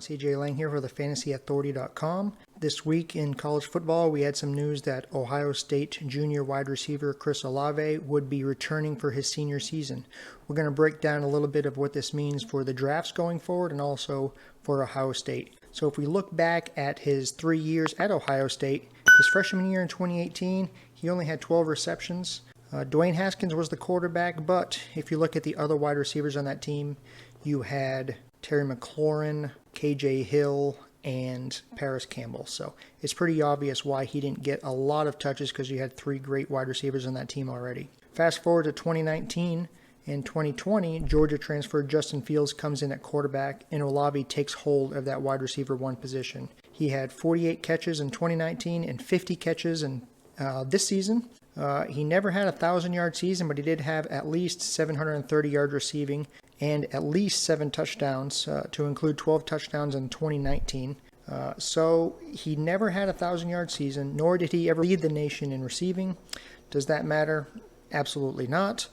everyone, CJ Lang here for the fantasyauthority.com. This week in college football, we had some news that Ohio State junior wide receiver Chris Olave would be returning for his senior season. We're going to break down a little bit of what this means for the drafts going forward and also for Ohio State. So if we look back at his 3 years at Ohio State, his freshman year in 2018, he only had 12 receptions. Dwayne Haskins was the quarterback, but if you look at the other wide receivers on that team, you had Terry McLaurin, KJ Hill, and Paris Campbell. So it's pretty obvious why he didn't get a lot of touches, because you had 3 great wide receivers on that team already. Fast forward to 2019 and 2020, Georgia transfer Justin Fields comes in at quarterback, and Olave takes hold of that wide receiver 1 position. He had 48 catches in 2019 and 50 catches in this season. He never had a 1,000-yard season, but he did have at least 730 yards receiving and at least 7 touchdowns, to include 12 touchdowns in 2019. So he never had a 1,000-yard season, nor did he ever lead the nation in receiving. Does that matter? Absolutely not.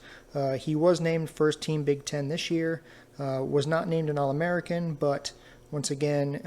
He was named first team Big Ten this year, was not named an All-American, but once again,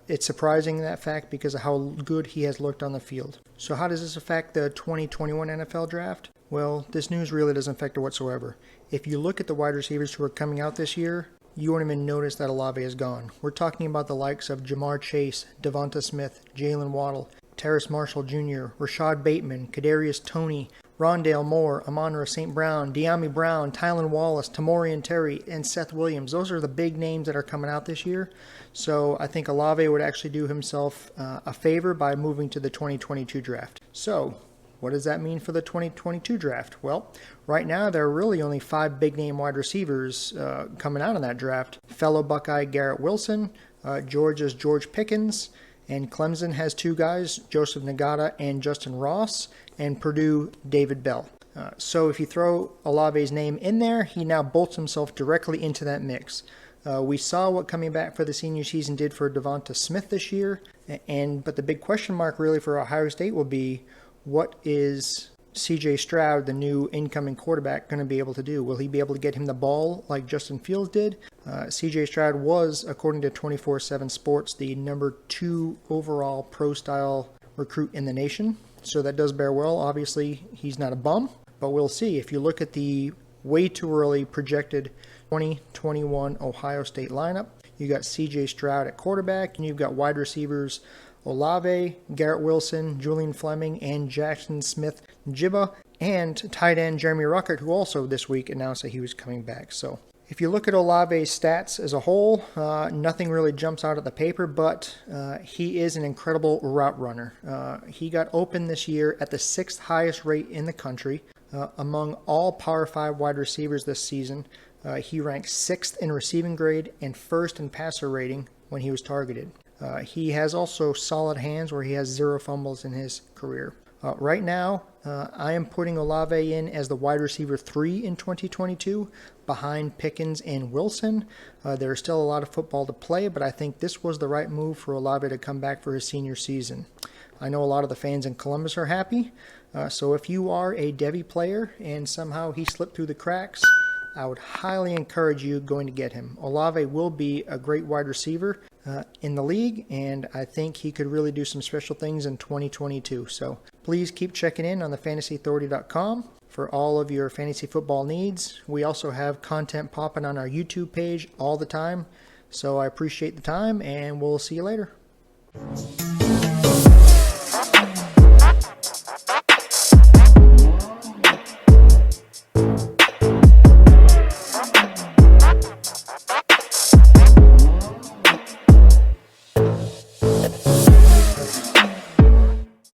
it's surprising that fact because of how good he has looked on the field. So how does this affect the 2021 NFL draft? Well, this news really doesn't affect it whatsoever. If you look at the wide receivers who are coming out this year, you won't even notice that Olave is gone. We're talking about the likes of Jamar Chase, Devonta Smith, Jalen Waddle, Terrace Marshall Jr., Rashad Bateman, Kadarius Toney, Rondale Moore, Amon-Ra St. Brown, De'Ami Brown, Tylan Wallace, Tamorrion Terry, and Seth Williams. Those are the big names that are coming out this year. So I think Olave would actually do himself a favor by moving to the 2022 draft. So what does that mean for the 2022 draft? Well, right now there are really only 5 big-name wide receivers coming out in that draft. Fellow Buckeye Garrett Wilson, Georgia's George Pickens, and Clemson has 2 guys, Joseph Nagata and Justin Ross, and Purdue, David Bell. So if you throw Olave's name in there, he now bolts himself directly into that mix. We saw what coming back for the senior season did for Devonta Smith this year, but the big question mark really for Ohio State will be, what is CJ Stroud, the new incoming quarterback, going to be able to do? Will he be able to get him the ball like Justin Fields did? CJ Stroud was, according to 24/7 Sports, the number 2 overall pro-style recruit in the nation. So that does bear well. Obviously, he's not a bum, but we'll see. If you look at the way too early projected 2021 Ohio State lineup, you got CJ Stroud at quarterback, and you've got wide receivers Olave, Garrett Wilson, Julian Fleming, and Jackson Smith-Njigba, and tight end Jeremy Ruckert, who also this week announced that he was coming back. So if you look at Olave's stats as a whole, nothing really jumps out of the paper, but he is an incredible route runner. He got open this year at the 6th highest rate in the country. Among all Power 5 wide receivers this season, he ranked 6th in receiving grade and 1st in passer rating when he was targeted. He has also solid hands, where he has 0 fumbles in his career. Right now, I am putting Olave in as the wide receiver 3 in 2022, behind Pickens and Wilson. There's still a lot of football to play, but I think this was the right move for Olave to come back for his senior season. I know a lot of the fans in Columbus are happy, so if you are a Devy player and somehow he slipped through the cracks, I would highly encourage you going to get him. Olave will be a great wide receiver in the league, and I think he could really do some special things in 2022. So please keep checking in on the fantasyauthority.com for all of your fantasy football needs. We also have content popping on our YouTube page all the time. So I appreciate the time, and we'll see you later.